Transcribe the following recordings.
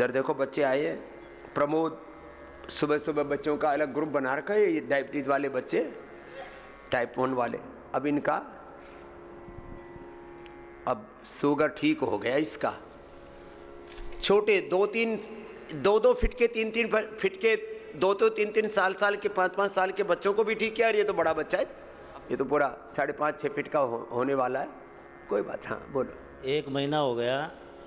उधर देखो बच्चे आए हैं, प्रमोद सुबह सुबह बच्चों का अलग ग्रुप बना रखा है, ये डायबिटीज वाले बच्चे, टाइप 1 वाले। अब इनका अब शुगर ठीक हो गया इसका। छोटे 2-2 फीट के 3-3 फीट के 2-2 3-3 साल के 5-5 साल के बच्चों को भी ठीक किया। और ये तो बड़ा बच्चा है, ये तो पूरा 5.5-6 फीट का होने वाला है। कोई बात, हाँ बोलो। 1 महीना हो गया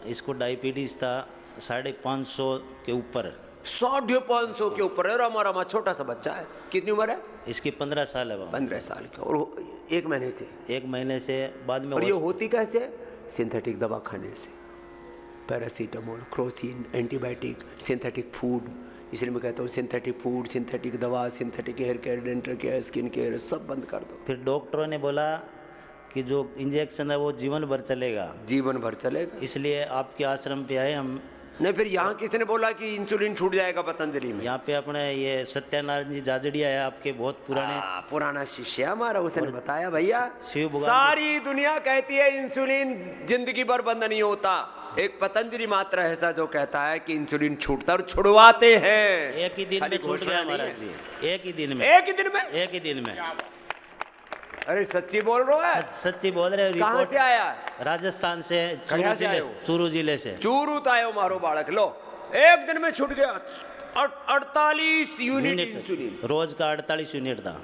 इसको, डायबिटीज था 550 के ऊपर। 550 के ऊपर है। रामा रामा, छोटा सा बच्चा है। कितनी उम्र है इसकी? 15 साल है बाबा। 15 साल का। और 1 महीने से? 1 महीने से बाद में। और ये होती कैसे? सिंथेटिक दवा खाने से, paracetamol, Crocin, antibiotic, synthetic food. इसलिए मैं कहता हूँ सिंथेटिक फूड, सिंथेटिक दवा, synthetic hair care, dental care, skin care सब बंद कर दो। फिर डॉक्टरों ने बोला कि जो इंजेक्शन है वो जीवन भर चलेगा। जीवन भर चलेगा। इसलिए आपके आश्रम पे आए हम। नहीं, फिर यहाँ किसने बोला कि इंसुलिन छूट जाएगा पतंजलि में? यहाँ पे अपने ये सत्यानारायण जी जाजड़िया है, आपके बहुत पुराना शिष्य हमारा, उसने बताया भैया। शिव भगवान सारी दुनिया कहती है इंसुलिन जिंदगी भर बंद नहीं होता। एक पतंजलि मात्र ऐसा जो कहता है कि इंसुलिन छूटता, और छुड़वाते हैं। एक ही दिन में छूट गया महाराज जी, एक ही दिन में। एक ही दिन में? एक ही दिन में। अरे सच्ची बोल रहे हो? सच्ची बोल रहे हो। कहाँ से आया? राजस्थान से, चूरू जिले से। चूरू तायो मारो बालक। लो, एक दिन में छूट गया 48 यूनिट इंसुलिन। रोज का 48 यूनिट था।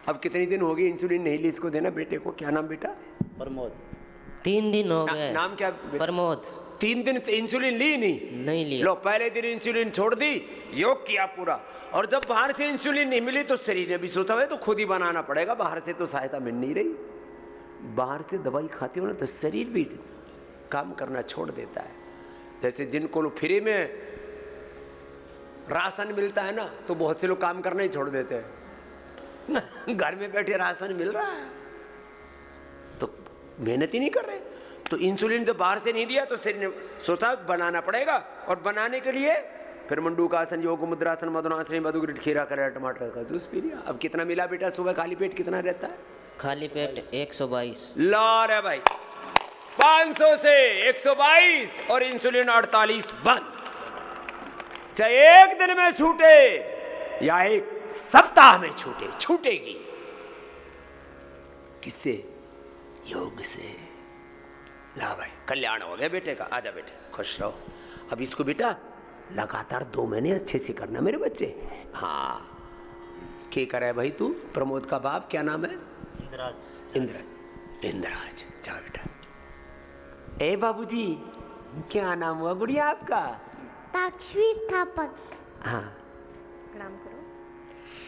अब कितनी दिन हो गई इंसुलिन नहीं ली इसको देना बेटे को? क्या नाम बेटा? प्रमोद। 3 दिन हो गए। नाम क्या? प्रमोद। 3 दिन इंसुलिन ली नहीं लिया। लो, पहले दिन इंसुलिन छोड़ दी, योग किया पूरा। और जब बाहर से इंसुलिन नहीं मिली तो शरीर ने भी सोचा है तो खुद ही बनाना पड़ेगा, बाहर से तो सहायता मिल नहीं रही। बाहर से दवाई खाते हो ना तो शरीर भी काम करना छोड़ देता है। जैसे जिनको फ्री में राशन मिलता है ना, तो बहुत से लोग काम करना ही छोड़ देते हैं। घर में बैठे राशन मिल रहा है तो मेहनत ही नहीं कर रहे। तो इंसुलिन जब बाहर से नहीं दिया तो शरीर ने सोचा बनाना पड़ेगा, और बनाने के लिए फिर मंडूकासन, योग मुद्रासन, मधुनासन, मधुग्रिट, खीरा, करेला, टमाटर का जूस पी लिया। अब कितना मिला बेटा सुबह? खाली पेट कितना रहता है? खाली पेट 122। ला रे भाई, 500 से 122 और इंसुलिन 48 बंद। चाहे एक दिन में छूटे या एक सप्ताह में छूटे, छूटेगी। किससे? योग से। ला भाई, कल्याण हो गया बेटे का। आजा बेटे, खुश रहो। अब इसको बेटा लगातार 2 महीने अच्छे से करना मेरे बच्चे। हाँ, क्या कर रहा है भाई तू? प्रमोद का बाप क्या नाम है? इंद्राज। जाओ बेटा। ए बाबूजी, क्या नाम हुआ गुड़िया आपका? ताक्षवी स्थापक। हाँ, प्रणाम करो।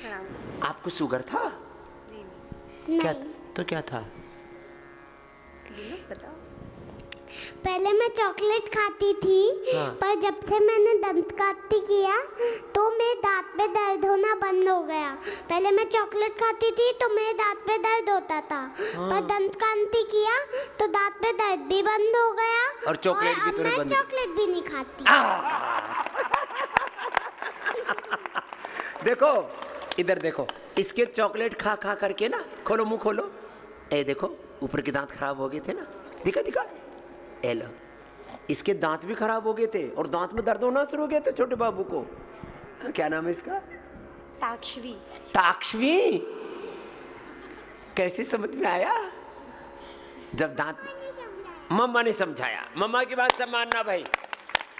प्रणाम। आपको शुगर था? नहीं। क्या तो क्या था? बताओ। पहले मैं चॉकलेट खाती थी। हाँ। पर जब से मैंने दंत कांति किया तो मेरे दांत में दर्द होना बंद हो गया। पहले मैं चॉकलेट खाती थी तो मेरे दांत में दर्द होता था। हाँ। पर दंत कांति किया तो दांत में दर्द भी बंद हो गया। और चॉकलेट भी तूने बंद? चॉकलेट भी नहीं खाती। देखो इधर देखो, इसके चॉकलेट खा खा करके ना, खोलो मुंह खोलो। ए देखो, ऊपर के दांत खराब हो गए थे ना, दिखा दिखा। एलो, इसके दांत भी खराब हो गए थे और दांत में दर्द होना शुरू हो गया था छोटे बाबू को। क्या नाम है इसका? ताक्षवी। ताक्षवी? कैसे समझ में आया? जब दांत मम्मा ने समझाया। मम्मा की बात सब मानना भाई,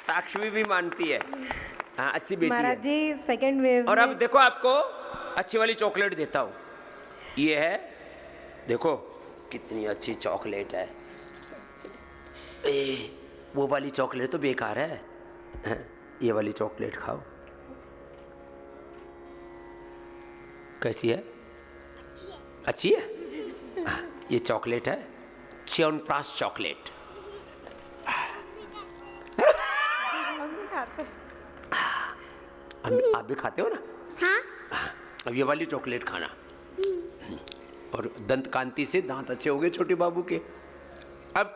ताक्षवी भी मानती है। हाँ, अच्छी बेटी है महाराज जी। Second wave. और अब देखो, आपको अच्छी वाली चॉकलेट देता हूँ। ये है, देखो कितनी अच्छी चॉकलेट है। वो वाली चॉकलेट तो बेकार है। ये वाली चॉकलेट खाओ। कैसी है? अच्छी है। ये चॉकलेट है च्यवनप्राश चॉकलेट। आप भी खाते हो ना? हाँ। अब ये वाली चॉकलेट खाना। और दंत कांति से दांत अच्छे हो गए छोटे बाबू के। अब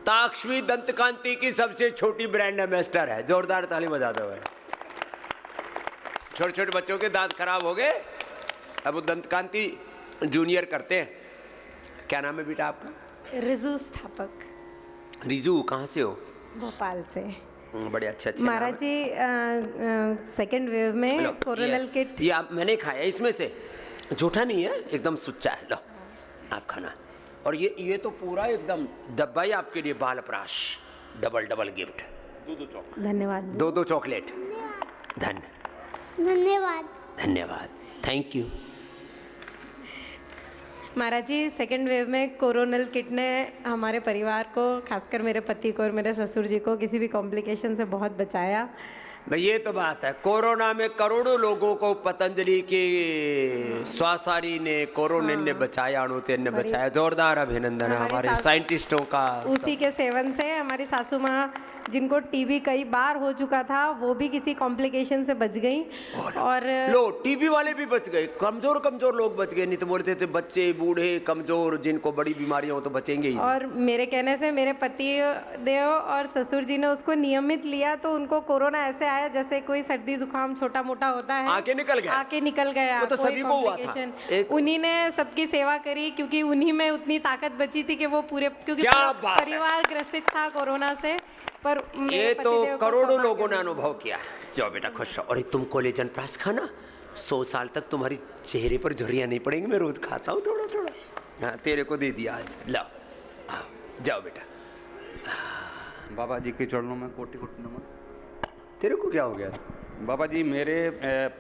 ताक्षवी दंत कांति की सबसे छोटी ब्रांड एम्बेसडर है। जोरदार ताली बजा दो भाई। छोटे छोटे बच्चों के दांत खराब हो गए, अब वो दंत कांति जूनियर करते हैं। क्या नाम है बेटा आपका? रिजु स्थापक। रिजू, कहाँ से हो? भोपाल से। बड़े अच्छे अच्छे महाराज जी सेकेंड वेव में लो, कोरोनल किट ये आप मैंने खाया इसमें से, झूठा नहीं है, एकदम सुच्चा है। लो आप खाना। और ये तो पूरा एकदम डब्बा ही आपके लिए, बालप्राश डबल डबल गिफ्ट, धन्यवाद। दो चॉकलेट। धन्यवाद। धन्यवाद, थैंक यू। महाराज जी सेकेंड वेव में कोरोनल किट ने हमारे परिवार को, खासकर मेरे पति को और मेरे ससुर जी को किसी भी कॉम्प्लिकेशन से बहुत बचाया। भाई ये तो बात है, कोरोना में करोड़ों लोगों को पतंजलि के स्वासारी ने, कोरोनिन ने बचाया, अणुतेन ने बचाया। जोरदार अभिनंदन है हमारे साइंटिस्टों का। उसी के सेवन से हमारी सासू माँ, जिनको टीबी कई बार हो चुका था, वो भी किसी कॉम्प्लिकेशन से बच गई। और लो टीबी वाले भी बच गए, कमजोर लोग बच गए, नहीं तो बोलते थे बच्चे बूढ़े कमजोर जिनको बड़ी बीमारियां हो तो बचेंगे ही। और मेरे कहने से मेरे पति देव और ससुर जी ने उसको नियमित लिया, तो उनको कोरोना ऐसे आया जैसे कोई सर्दी जुकाम छोटा मोटा होता है, आके निकल गया। वो तो सभी को हुआ था। उन्हीं ने सबकी सेवा करी, क्योंकि उन्हीं में उतनी ताकत बची थी कि वो पूरे, क्योंकि क्या पूरा बात है। परिवार ग्रसित था कोरोना से। पर मेरे ये तो पतिदेव को करोड़ों सौभाग्य लोगों ने मिला। अनुभव किया। जाओ बेटा खुश रहो। और तुम कोलेजन प्लस खाना, 100 साल तक तुम्हारी चेहरे पर झुर्रियां नहीं पड़ेंगी। मैं रोज खाता हूँ थोड़ा थोड़ा। हाँ तेरे को दे दिया आज, लो जाओ बेटा। बाबा जी के चरणों में कोटि कोटि नमन। तेरे को क्या हो गया? बाबा जी मेरे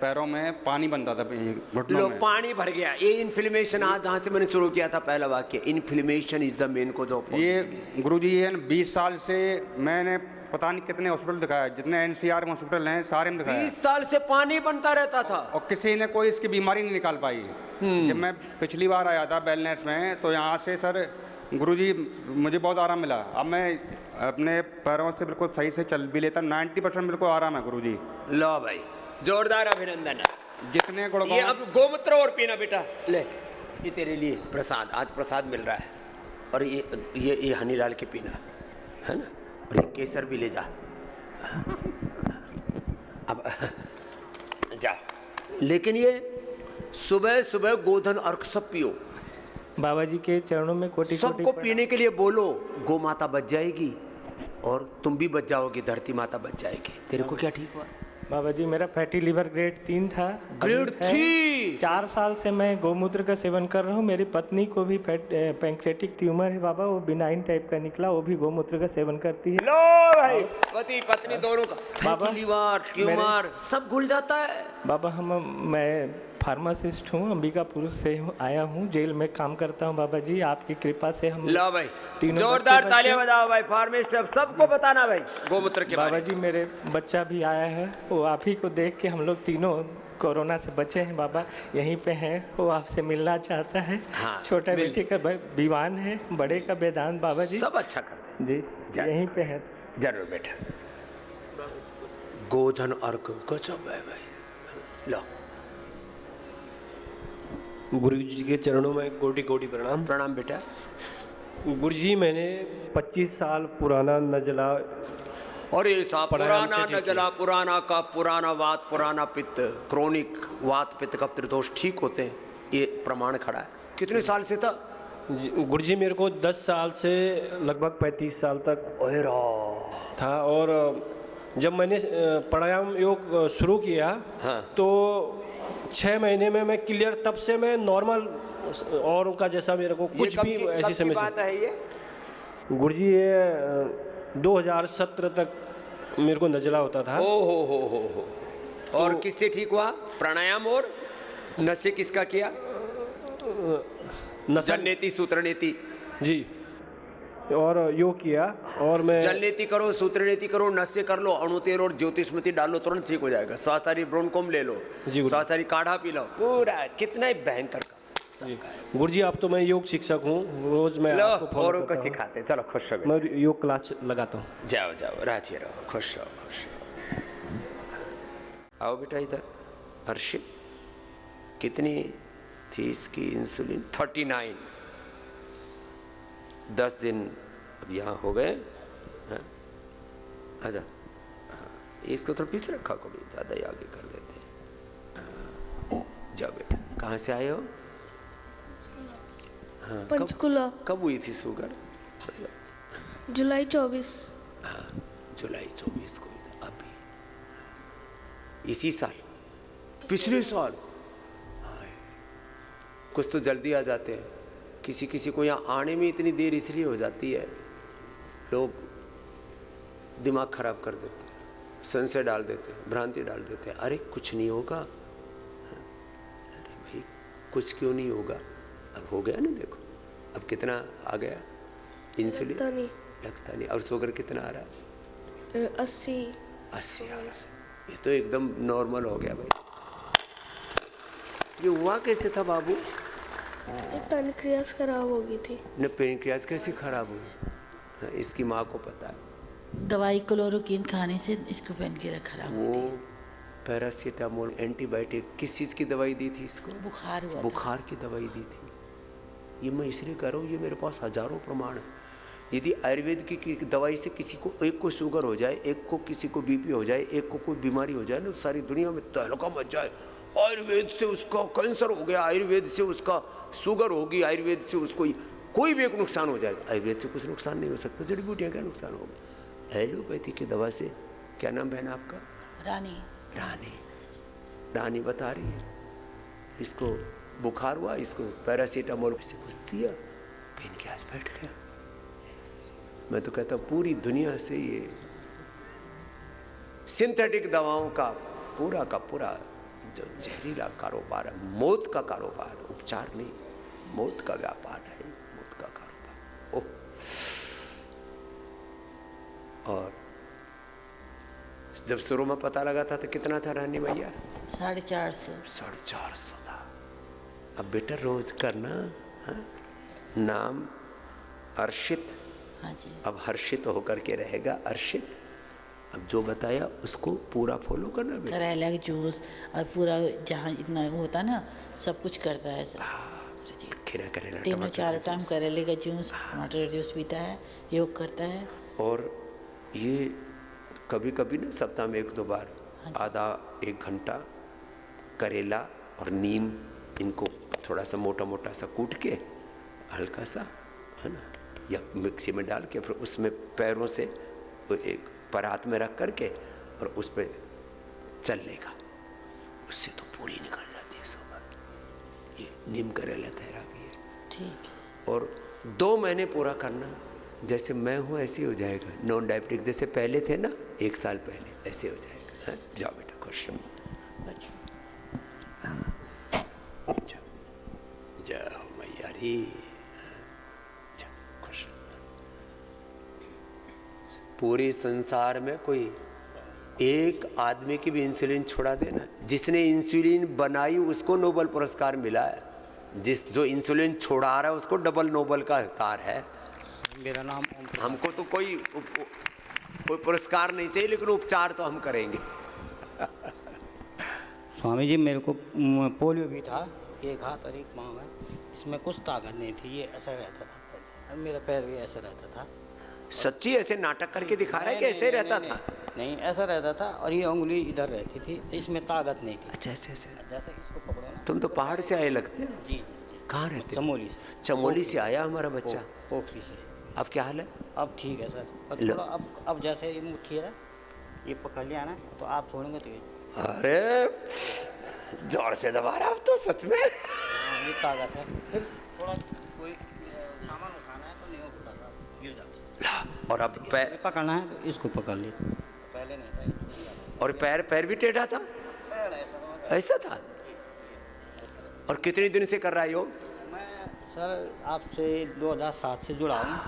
पैरों में पानी बनता था, घुटनों लो में। पानी भर गया। ये इन्फ्लेमेशन, आज जहाँ से मैंने शुरू किया था पहला वाक्य, inflammation is the main cause of. ये गुरुजी ये 20 साल से मैंने पता नहीं कितने हॉस्पिटल दिखाया, जितने एनसीआर में हॉस्पिटल हैं सारे में दिखाया, 20 साल से पानी बनता रहता था और किसी ने कोई इसकी बीमारी नहीं निकाल पाई। जब मैं पिछली बार आया था वेलनेस में, तो यहाँ से सर गुरुजी मुझे बहुत आराम मिला। अब मैं अपने पैरों से बिल्कुल सही से चल भी लेता, 90% बिल्कुल आराम है गुरुजी। लो भाई जोरदार अभिनंदन है। जितने ये गुड़गांव अब गोमूत्र और पीना बेटा, ले ये तेरे लिए प्रसाद, आज प्रसाद मिल रहा है। और ये हनी डाल के पीना है ना, और ये केसर भी ले जा। अब जा, लेकिन ये सुबह सुबह गोधन अर्घ सब पियो। बाबा जी के चरणों में कोटि कोटि सबको पीने के लिए बोलो, गौ माता बच जाएगी और तुम भी बच जाओगे, धरती माता बच जाएगी। तेरे को क्या ठीक हुआ? बाबा जी मेरा फैटी लिवर ग्रेड 3 था, ग्रेड है। 3? 4 साल से मैं गौमूत्र का सेवन कर रहा हूँ। मेरी पत्नी को भी पैंक्रेटिक ट्यूमर है बाबा, वो बिनाइन टाइप का निकला, वो भी गौमूत्र का सेवन करती है। लो भाई, पति पत्नी दोनों का बाबा, फैटी लिवर ट्यूमर सब घुल जाता है। बाबा मैं फार्मासिस्ट हूँ, अंबिकापुर से आया हूँ, जेल में काम करता हूँ। बाबा जी आपकी कृपा से हम लो भाई तीनों जोरदार बच्चे तालियां बजाओ भाई। फार्मिस्ट सबको बताना भाई गोमूत्र के बाबा बारे जी मेरे बच्चा भी आया है, वो आप ही को देख के हम लोग तीनों कोरोना से बचे हैं। बाबा यहीं पे हैं, वो आपसे मिलना चाहता है। हाँ, छोटा बेटे का विवान है, बड़े का वेदांत। बाबा जी सब अच्छा कर दे। जी यहीं पे है। जरूर बेटा। गोधन अर्घ गजब है भाई। लो गुरु जी के चरणों में कोटि कोटि प्रणाम। प्रणाम बेटा। गुरु जी मैंने 25 साल पुराना नजला, और ये साहब प्राणायाम पुराना से ठीक नजला, पुराना कफ, पुराना वात, पुराना पित्त, क्रोनिक वात पित्त कफ त्रिदोष ठीक होते हैं, ये प्रमाण खड़ा है। कितने साल से था? गुरु जी मेरे को 10 साल से लगभग 35 साल तक था। और जब मैंने प्राणायाम योग शुरू किया, हाँ। तो 6 महीने में मैं क्लियर, तब से मैं नॉर्मल और उनका जैसा मेरे को कुछ भी ऐसी समस्या। बात है ये गुरु जी ये 2017 तक मेरे को नजला होता था। ओ हो। और किससे ठीक हुआ? प्राणायाम और नशे किसका किया? नशा जलनेति सूत्रनेति। जी, और योग किया। और मैं जलनेति करो, सूत्रनेति करो, नशे कर लो, अणुतेल और ज्योतिषमति डाल लो, तुरंत ठीक हो जाएगा। स्वासारी ब्रोनकोम ले लो, जी गुरु। स्वासारी काढ़ा पी लो, पूरा कितना ही भयंकर का। गुरु जी आप तो मैं योग शिक्षक हूँ, रोज मैं लो आपको फॉलो औरों को करता हूँ। सिखाते। चलो खुश रहो मैं योग क्लास लगाता हूँ। बेटा। जाओ राजी रहो, खुश रहो। आओ बेटा इधर। हर्षित कितनी थी इसकी इंसुलिन? 39। 10 दिन अब यहाँ हो गए। आजा, इसको थोड़ा पीछे रखा करो, ज़्यादा ही आगे कर देते हैं। जाओ बेटा। कहाँ से आए हो? हाँ, पंचकुला। कब हुई थी शुगर? जुलाई 24। जुलाई 24 को अभी इसी साल, पिछले साल। कुछ तो जल्दी आ जाते हैं, किसी किसी को यहाँ आने में इतनी देर इसलिए हो जाती है, लोग दिमाग खराब कर देते हैं, संशय डाल देते हैं, भ्रांति डाल देते हैं। अरे कुछ नहीं होगा, अरे भाई कुछ क्यों नहीं होगा, अब हो गया ना, देखो अब कितना आ गया इंसुलिन, लगता नहीं। और शुगर कितना आ रहा है? 80 आ रहा है। ये तो एकदम नॉर्मल हो गया भाई। ये हुआ कैसे था बाबू? पैनक्रियास खराब हो गई थी। न पेनक्रियास कैसे खराब हुई? इसकी माँ को पता है। दवाई क्लोरोक्विन खाने से इसको पैनक्रियास खराब वो पैरासीटामोल एंटीबायोटिक, किस चीज़ की दवाई दी थी इसको? बुखार हुआ, बुखार की दवाई दी थी। ये मैं इसलिए कह रहा हूँ, ये मेरे पास हजारों प्रमाण है। यदि आयुर्वेद की दवाई से किसी को, एक को शुगर हो जाए, एक को किसी को बीपी हो जाए, एक को कोई बीमारी हो जाए ना, सारी दुनिया में तहलका मच जाए। आयुर्वेद से उसका कैंसर हो गया, आयुर्वेद से उसका शुगर होगी, आयुर्वेद से उसको कोई भी एक नुकसान हो जाए। आयुर्वेद से कुछ नुकसान नहीं हो सकता, जड़ी बूटियाँ क्या नुकसान होगा। एलोपैथी की दवा से, क्या नाम बहन आपका? रानी। रानी, रानी बता रही है इसको बुखार हुआ, इसको पैरासीटामोल से कुछ दिया, पेनक्रियास बैठ गया। मैं तो कहता हूँ पूरी दुनिया से ये सिंथेटिक दवाओं का पूरा जो जहरीला कारोबार है, मौत का कारोबार, उपचार नहीं, मौत का व्यापार है, मौत का कारोबार। ओह, और जब शुरू में पता लगा था तो कितना था रानी भैया? 450 था। अब बेटा रोज करना, हाँ? नाम अर्शित। हाँ जी। अब हर्षित होकर के रहेगा, अर्शित। अब जो बताया उसको पूरा फॉलो करना बेटा। करेला का जूस और पूरा जहाँ इतना होता ना, सब कुछ करता है सर। खीरा, करेला, तीनों चारों टाइम करेले का जूस, टमाटर का जूस पीता है, योग करता है। और ये कभी कभी ना सप्ताह में 1-2 बार आधा 1 घंटा करेला और नीम, इनको थोड़ा सा मोटा मोटा सा कूट के हल्का सा, है ना, या मिक्सी में डाल के फिर उसमें पैरों से वो एक परात में रख करके और उस पर चल लेगा, उससे तो पूरी निकल जाती है सुबह। ये नीम करेला थेरापी है। ठीक। और 2 महीने पूरा करना, जैसे मैं हूँ ऐसे ही हो जाएगा। नॉन डायबिटिक जैसे पहले थे ना, 1 साल पहले, ऐसे हो जाएगा। हाँ? जाओ बेटा, खुश रहो। जाओ मैया रे, जाओ खुश रहो। पूरे संसार में कोई एक आदमी की भी इंसुलिन छोड़ा देना, जिसने इंसुलिन बनाई उसको नोबेल पुरस्कार मिला है। जो इंसुलिन छोड़ा रहा है उसको डबल नोबेल का हकदार है। मेरा नाम हमको तो कोई पुरस्कार नहीं चाहिए, लेकिन उपचार तो हम करेंगे। स्वामी जी, मेरे को पोलियो भी था, एक हाथ और एक पाँव में, इसमें कुछ ताकत नहीं थी, ये ऐसा रहता था। अब मेरा पैर भी ऐसा रहता था। सच्ची ऐसे नाटक करके दिखा रहा है कि ऐसे रहता था? नहीं, ऐसा रहता था, और ये उंगली इधर रहती थी, इसमें ताकत नहीं थी। अच्छा, ऐसे जैसे इसको पकड़ो ना। तुम तो पहाड़ से आए लगते हो। जी। कहाँ रहते? चमोली से। चमोली से आया हमारा बच्चा। पोखरी से। अब क्या हाल है? अब ठीक है सर, और थोड़ा अब जैसे ये मुट्ठी है, ये पकड़ लिया ना, तो आप छोड़ेंगे तो ये। अरे जोर से दबा रहा, अब तो सच में। ये ताकत है। फिर थोड़ा कोई सामान उठाना है तो नहीं उठाता, गिर जाता। और अब पैर पकड़ना है तो इसको पकड़ ले, पहले नहीं था। और पैर भी टेढ़ा था, ऐसा था। और कितने दिन से कर रहा है योग? मैं सर आपसे 2007 से जुड़ा हूँ।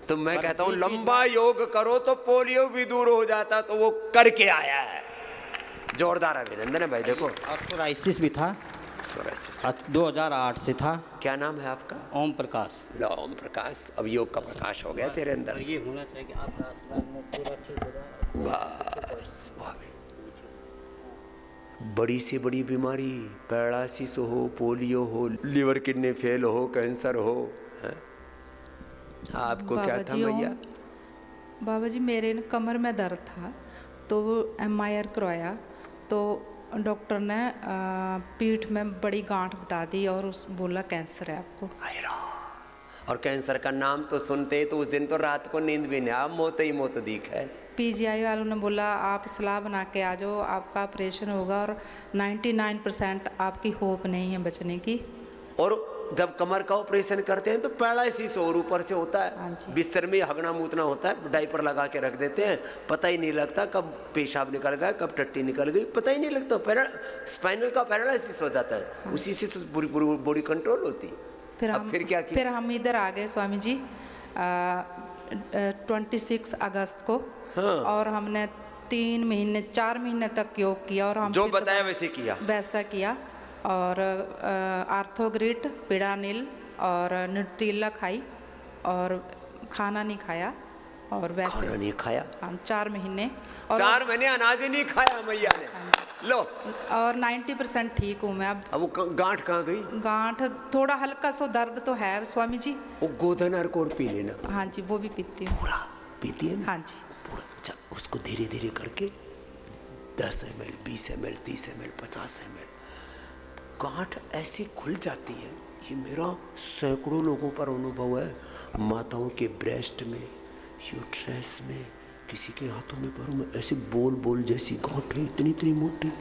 तो मैं कहता हूँ लंबा योग करो तो पोलियो भी दूर हो जाता, तो वो करके आया है। जोरदार अभिनंदन है भाई। देखो, और सोराइसिस भी था, 2008 से था। क्या नाम है आपका? ओम प्रकाश। लो ओम प्रकाश, अब योग का प्रकाश हो गया तेरे अंदर। ये होना चाहिए कि आपका आसमान में पूरा ठीक हो जाए। बस बड़ी से बड़ी बीमारी, पैरालिसिस हो, पोलियो हो, लिवर किडनी फेल हो, कैंसर हो, है? आपको क्या था भैया? बाबा जी, मेरे कमर में दर्द था, तो MRI करवाया, तो डॉक्टर ने पीठ में बड़ी गांठ बता दी और बोला कैंसर है आपको। और कैंसर का नाम तो सुनते ही तो उस दिन तो रात को नींद भी नहीं, अब मौत ही मौत दिख है। पीजीआई वालों ने बोला आप सलाह बना के आ जाओ, आपका ऑपरेशन होगा और 99% आपकी होप नहीं है बचने की। और जब कमर का ऑपरेशन करते हैं तो पैरालिसिस और ऊपर से होता है, बिस्तर में हगना मूतना होता है, डायपर लगा के रख देते हैं, पता ही नहीं लगता कब पेशाब निकल गया कब टट्टी निकल गई, पता ही नहीं लगता। स्पाइनल का पैरालिसिस हो जाता है, उसी से पूरी पूरी बॉडी कंट्रोल होती है। फिर क्या किया? फिर हम इधर आ गए स्वामी जी 26 अगस्त को। हाँ। और हमने 4 महीने तक योग किया और हम जो बताया वैसा किया और आर्थोग्रिड, पिडानिल और न्यूट्रिला खाई और खाना नहीं खाया और वैसे खाना नहीं खाया हम 4 महीने। 4 महीने अनाज ही नहीं खाया मैया ने। लो और 90% ठीक हूँ मैं अब वो गांठ कहाँ गई? गांठ थोड़ा हल्का सा दर्द तो है स्वामी जी। वो गोधन अर्कोर पी लेना। हाँ जी वो भी पीती हूँ। पूरा पीती है? हाँ जी पूरा। उसको धीरे धीरे करके 10 ml, 20 ml, 30 ml, 50 ml गांठ ऐसी खुल जाती है। ये मेरा सैकड़ों लोगों पर अनुभव है, माताओं के ब्रेस्ट में, यूट्रस में, किसी के हाथों में, पैरों में, ऐसे बोल जैसी गांठ इतनी इतनी मोटी,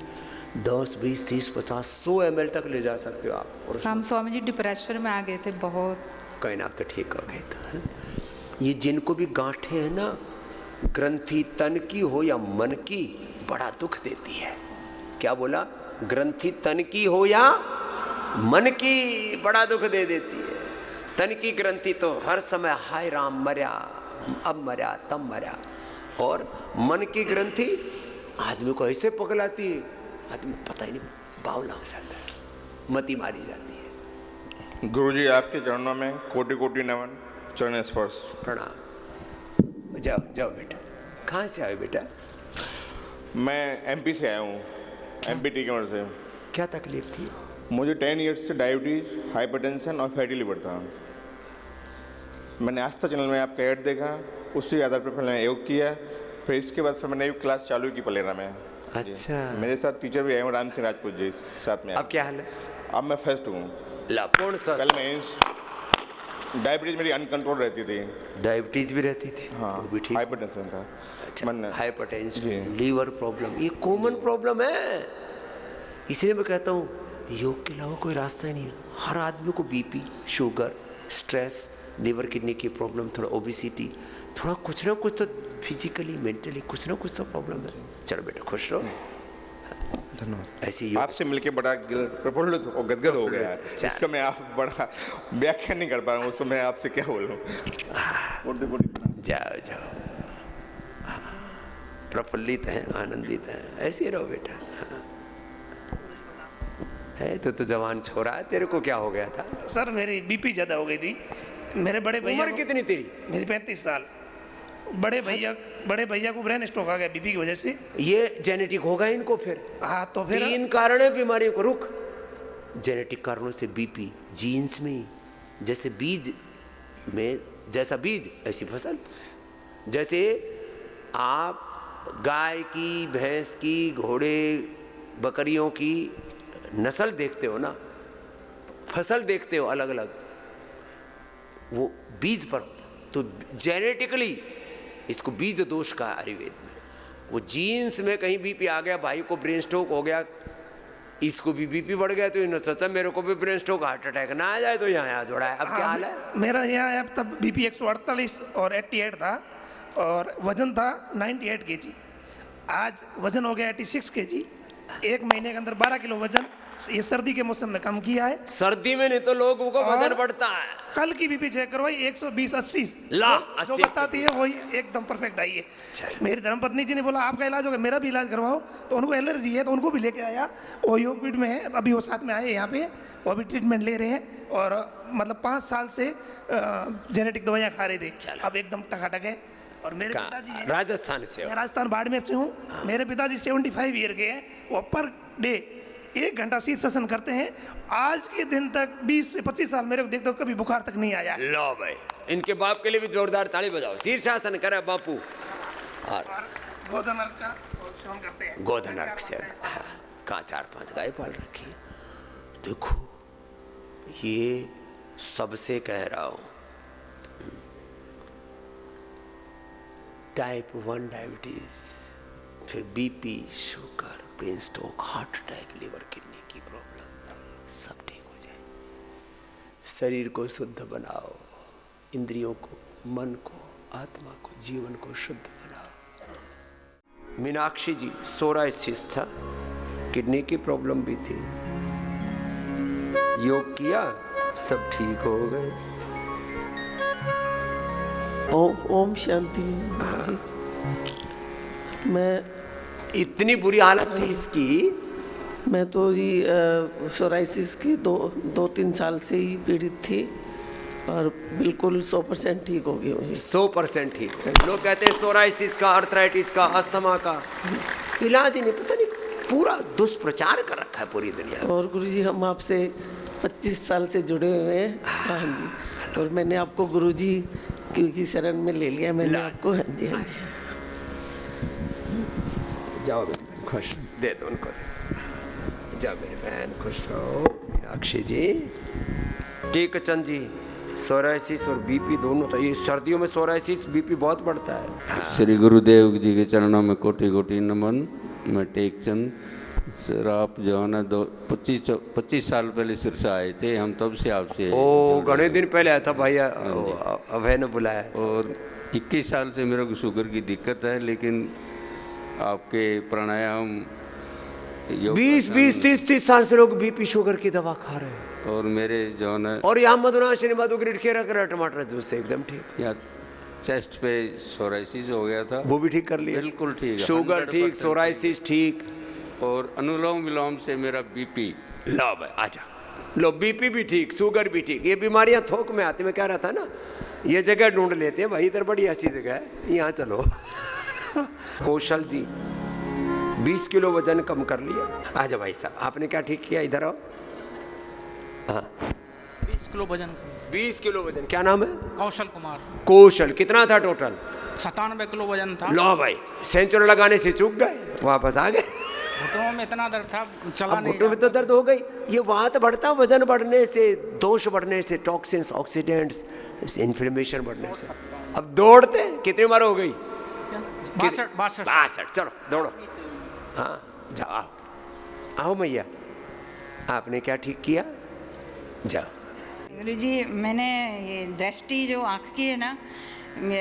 10, 20, 30, 50, 100 ml तक ले जा सकते हो आप। और हम स्वामी जी डिप्रेशन में आ गए थे बहुत। कहीं ना तो ठीक हो गए थे। ये जिनको भी गांठें हैं ना, ग्रंथि तन की हो या मन की, बड़ा दुख देती है। क्या बोला? ग्रंथि तन की हो या मन की, बड़ा दुख दे देती है। तन की ग्रंथि तो हर समय हाय राम मर्या, अब मर्या तब मर्या, और मन की ग्रंथि आदमी को ऐसे पगलाती है, आदमी पता ही नहीं, बावला हो जाता है, मति मारी जाती है। गुरुजी आपके चरणों में कोटि कोटि नमन, चरण स्पर्श। प्रणाम। जाओ बेटा। कहाँ से आए बेटा? मैं एमपी से आया हूँ, एमपी टीकमगढ़ से। क्या तकलीफ थी? मुझे 10 ईयर्स से डायबिटीज, हाइपरटेंशन और फैटी लिवर था। मैंने आस्था चैनल में आपका ऐड देखा, उसी आधार पर मैंने योग किया। फिर इसके बाद फिर मैंने योग क्लास चालू की पलेरा में। अच्छा। मेरे साथ टीचर भी आए हैं, राम सिंह राजपूत जी साथ में। अब क्या हाल है? अब मैं फर्स्ट हूँ। पूर्ण स्वस्थ। कल मैं डायबिटीज मेरी अनकंट्रोल रहती थी। डायबिटीज भी रहती थी? हाँ, वो भी ठीक। हाइपरटेंशन था। अच्छा, हाइपरटेंशन, लीवर प्रॉब्लम, ये कॉमन प्रॉब्लम है। इसलिए मैं कहता हूँ योग के अलावा कोई रास्ता ही नहीं है। हर आदमी को BP, sugar, stress, liver kidney की प्रॉब्लम, थोड़ा ओबिसिटी, थोड़ा कुछ ना कुछ तो फिजिकली मेंटली कुछ ना कुछ तो प्रॉब्लम है। चलो बेटा खुश रहो। धन्यवाद। ऐसी आपसे मिलके बड़ा प्रफुल्लित और गदगद हो गया है। इसका मैं आप बड़ा व्याख्या नहीं कर पा रहा हूँ, उसको मैं आपसे क्या बोलूँ। जाओ प्रफुल्लित हैं, आनंदित हैं, ऐसे रहो बेटा। है तो जवान छोरा है, तेरे को क्या हो गया था? सर मेरी बीपी ज़्यादा हो गई थी। मेरे बड़े भैया। उम्र कितनी तेरी? मेरी 35 साल। बड़े भैया को ब्रेन स्ट्रोक आ गया बीपी की वजह से। ये जेनेटिक होगा इनको फिर? हाँ तो फिर 3 कारण है बीमारियों को। रुक, जेनेटिक कारणों से बीपी, जीन्स में, जैसे बीज में जैसा बीज ऐसी फसल। जैसे आप गाय की, भैंस की, घोड़े, बकरियों की नस्ल देखते हो ना, फसल देखते हो अलग अलग, वो बीज पर, तो जेनेटिकली इसको बीज दोष का आयुर्वेद में। वो जीन्स में कहीं बीपी आ गया, भाई को ब्रेन स्ट्रोक हो गया, इसको भी बीपी बढ़ गया, तो इन्होंने सोचा मेरे को भी ब्रेन स्ट्रोक, हार्ट अटैक ना आ जाए, तो यहाँ दौड़ा है। अब क्या हाल है? मेरा यहाँ अब तब बीपी 148 और 88 था और वजन था 98 kg। आज वजन हो गया 86 kg। 1 महीने के अंदर 12 किलो वजन ये सर्दी के मौसम में कम किया है। सर्दी में नहीं तो लोगों को वजन बढ़ता है। कल की बीपी चेक करवाई 120/80 ला, जो बताती है वही एकदम परफेक्ट आई है। मेरी धर्मपत्नी जी ने बोला आपका इलाज होगा, मेरा भी इलाज करवाओ, तो उनको एलर्जी है तो उनको भी लेके आया। वो योगपीठ में है, अभी वो साथ में आए यहाँ पे, वो अभी ट्रीटमेंट ले रहे हैं और मतलब 5 साल से जेनेटिक दवाइयाँ खा रहे थे, अब एकदम टकाटक है। और मेरे पिताजी राजस्थान से, मैं राजस्थान बाड़मेर से हूँ। मेरे पिताजी 75 ईयर के हैं, वो पर डे 1 घंटा शीर्षासन करते हैं। आज के दिन तक 20 से 25 साल मेरे को देखते हो कभी बुखार तक नहीं आया। लो भाई, इनके बाप के लिए भी जोरदार ताली बजाओ। शीर्षासन करे बापू। और गोधन अर्क का सेवन करते हैं। गोधन अर्क से कहाँ 4-5 गाय पाल रखी है। देखो ये सबसे कह रहा हूँ, टाइप 1 डायबिटीज, फिर BP, sugar, brain stroke, heart attack, liver kidney की प्रॉब्लम, सब ठीक हो जाए। शरीर को शुद्ध बनाओ, इंद्रियों को, मन को, आत्मा को, जीवन को शुद्ध बनाओ। मीनाक्षी जी सोराइसिस था, किडनी की प्रॉब्लम भी थी, योग किया, सब ठीक हो गए। ओम शांति। मैं इतनी बुरी हालत थी इसकी। मैं तो जी सोराइसिस की दो तीन साल से ही पीड़ित थी और बिल्कुल 100% ठीक हो गई मुझे। 100% ठीक। लोग कहते हैं सोराइसिस का, आर्थराइटिस का, अस्थमा का इलाज ही नहीं, पता नहीं पूरा दुष्प्रचार कर रखा है पूरी दुनिया। और गुरुजी हम आपसे 25 साल से जुड़े हुए हैं। हाँ जी, और मैंने आपको गुरुजी की शरण में ले लिया मैंने आपको। हाँ जी, हाँ जी। जाओ बेटी, खुश दे दो उनको, जाओ मेरी बहन, खुश रहो। मीनाक्षी जी, टेकचंद जी, सोराइसिस और बीपी दोनों था। ये सर्दियों में सोराइसिस बीपी बहुत बढ़ता है। श्री गुरुदेव जी के चरणों में कोटि कोटि नमन। मैं टेकचंद सर, आप जो है ना 25 साल पहले सिरसा आए थे, हम तब से आपसे ओ घने दिन पहले आया था भाई, अभय ने बुलाया। और 21 साल से मेरे को शुगर की दिक्कत है, लेकिन आपके प्राणायाम 20-30 साल से लोग बीपी शुगर की दवा खा रहे हैं। और मेरे जो है ना, और यहाँ मधुनाशिनी मधुग्रीड खीरा करा टमाटर जूस से एकदम ठीक। यहाँ चेस्ट पे सोराइसिस हो गया था, वो भी ठीक कर लिया। बिल्कुल ठीक है, शुगर ठीक, सोराइसिस ठीक, और अनुलोम विलोम से मेरा बीपी। लो भाई आजा, लो बीपी भी ठीक, शुगर भी ठीक। ये बीमारियां थोक में आती, मैं कह रहा था ना, ये जगह ढूंढ लेते हैं भाई, इधर बड़ी ऐसी जगह है, यहाँ चलो। कौशल जी 20 किलो वजन कम कर लिया। आजा भाई साहब, आपने क्या ठीक किया, इधर आओ। हाँ 20 किलो वजन। 20 किलो वजन, क्या नाम है? कौशल कुमार। कौशल, कितना था टोटल? 97 किलो वजन था। लो भाई, सेंचुरी लगाने से चूक गए, वापस आ गए। घुटनों में इतना दर्द था, चला नहीं। घुटनों में तो दर्द हो गई। ये वात बढ़ता वजन बढ़ने से, दोष बढ़ने से, टॉक्सिन्स, ऑक्सीडेंट्स, इन्फ्लेमेशन बढ़ने से। अब दौड़ते हैं, कितनी उम्र हो गई? 62। चलो दौड़ो। हाँ जाओ, आओ आओ मैया, आपने क्या ठीक किया? जाओ। गुरुजी, मैंने ये दृष्टि जो आँख की है ना,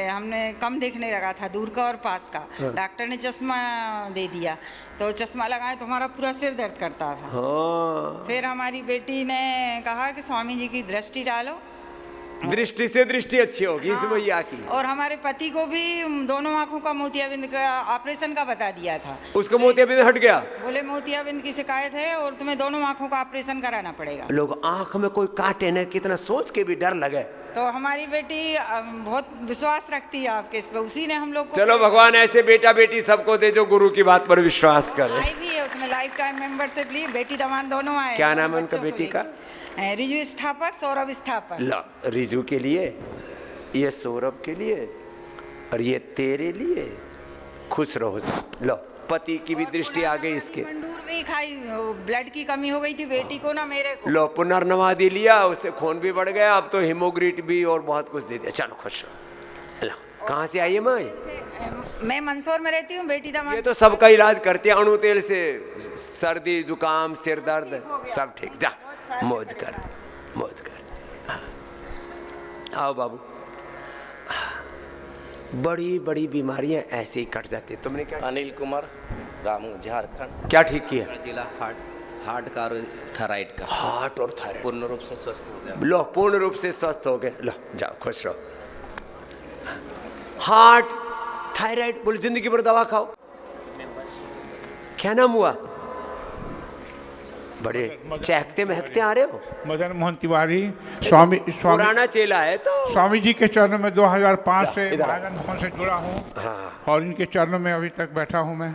हमने कम देखने लगा था, दूर का और पास का। हाँ। डॉक्टर ने चश्मा दे दिया, तो चश्मा लगाए तो हमारा पूरा सिर दर्द करता था। हाँ। फिर हमारी बेटी ने कहा कि स्वामी जी की दृष्टि डालो, दृष्टि से दृष्टि अच्छी होगी। हाँ। इस मैया की। और हमारे पति को भी दोनों आँखों का मोतियाबिंद का ऑपरेशन का बता दिया था। उसको मोतियाबिंद हट गया? बोले मोतियाबिंद की शिकायत है और तुम्हें दोनों आँखों का ऑपरेशन कराना पड़ेगा। लोग आँख में कोई काटे ना, कितना सोच के भी डर लगे। तो हमारी बेटी बहुत विश्वास रखती है आपके इस पे, उसी ने हम लोग को। चलो भगवान ऐसे बेटा बेटी सबको दे जो गुरु की बात पर विश्वास करे। आई भी है उसमें, लाइफ टाइम मेंबरशिप ली, बेटी दमान दोनों आए। क्या नाम है उनका बेटी का? रिजु स्थापक, सौरभ स्थापक। लो, रिजु के लिए, ये सौरभ के लिए, और ये तेरे लिए। खुश रहो सब। लो, पति की भी दृष्टि आ गई इसके। मंडूर भी खाई, ब्लड की कमी हो गई थी बेटी को ना मेरे को। लो, पुनर्नवादी लिया, उससे खून भी बढ़ गया, अब तो हीमोग्लोबिन भी और बहुत कुछ दे दिया। चलो खुश रहो। लो, कहाँ से आई है माँ? मैं मंदसौर में रहती हूँ, बेटी दामाद। ये तो सबका इलाज करते हैं, अणु तेल से, सर्दी जुकाम सिर दर्द सब ठीक। जा मौज कर, मौज कर। हाँ। आओ बाबू। बड़ी बड़ी बीमारियां ऐसे ही कट जाती है। तुमने क्या? अनिल कुमार, रामू, झारखंड। क्या ठीक किया? जिला हार्ट का और थायराइड का। हार्ट और थायराइड पूर्ण रूप से स्वस्थ हो गया। लो, पूर्ण रूप से स्वस्थ हो गए। लो जाओ, खुश रहो। हार्ट, थायराइड, बोले जिंदगी भर दवा खाओ। क्या नाम हुआ? बड़े चहकते महकते आ रहे हो। मदन मोहन तिवारी, स्वामी पुराना चेला है तो। स्वामी जी के चरणों में 2005 से मदन मोहन से जुड़ा हूँ। हाँ। और इनके चरणों में अभी तक बैठा हूँ मैं।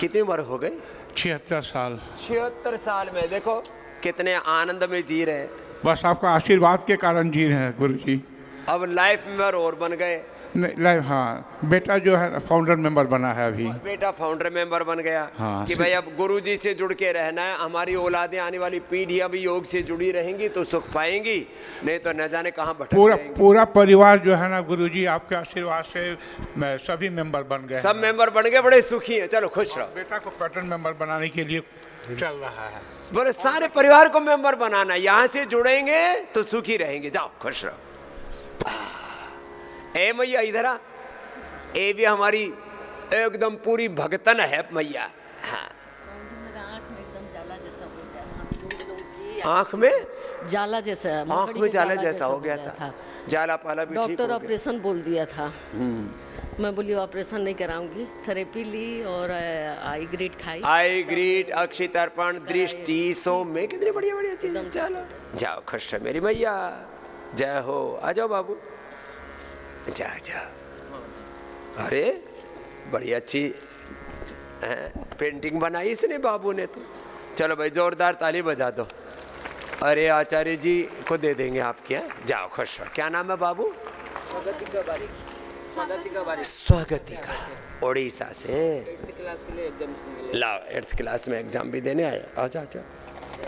कितनी उम्र हो गई? 76 साल। 76 साल में देखो कितने आनंद में जी रहे हैं। बस आपका आशीर्वाद के कारण जी रहे हैं गुरु जी। अब लाइफ में और बन गए। हाँ, बेटा जो है फाउंडर मेंबर बना है अभी। बेटा फाउंडर मेंबर बन गया। हाँ, कि भाई अब गुरुजी से जुड़ के रहना है, हमारी औलादें आने वाली पीढ़ियां भी योग से जुड़ी रहेंगी तो सुख पाएंगी, नहीं तो न जाने कहाँ भटक जाएंगी। पूरा परिवार जो है ना गुरुजी आपके आशीर्वाद से सभी मेंबर बन गए। सब मेंबर बन गए, बड़े सुखी हैं। चलो खुश रहो। बेटा को पैटर्न मेंबर बनाने के लिए चल रहा है। बोले सारे परिवार को मेंबर बनाना, यहाँ से जुड़ेंगे तो सुखी रहेंगे। जाओ खुश रहो। ए मैया इधर आ, ए भी हमारी एकदम पूरी भगतन है मैया। हाँ, आंख में जाला जैसा, आंख में जाला जैसा हो गया था। जाला पाला भी ठीक हो डॉक्टर गया। ऑपरेशन बोल दिया था। मैं बोली ऑपरेशन नहीं कराऊंगी, थेरेपी ली और आई ग्रीड खाई। आई ग्रीड, अक्षय तर्पण, दृष्टि, सौम्य, कितनी बढ़िया बढ़िया चीज। चलो जाओ खुश है मेरी मैया। जय हो। आ जाओ बाबू, जाओ जाओ। अरे बड़ी अच्छी पेंटिंग बनाई इसने बाबू ने तो। चलो भाई जोरदार ताली बजा दो। अरे आचार्य जी को दे देंगे आपके यहाँ। जाओ खुश रहो। क्या नाम है बाबू? स्वागतिका, उड़ीसा से। 8th क्लास के लिए एग्जाम लाओ 8th क्लास में एग्जाम भी देने आए। अच्छा अच्छा।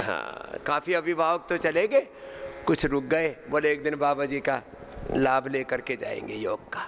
हाँ, काफ़ी अभिभावक तो चले गए, कुछ रुक गए, बोले एक दिन बाबा जी का लाभ लेकर के जाएंगे योग का।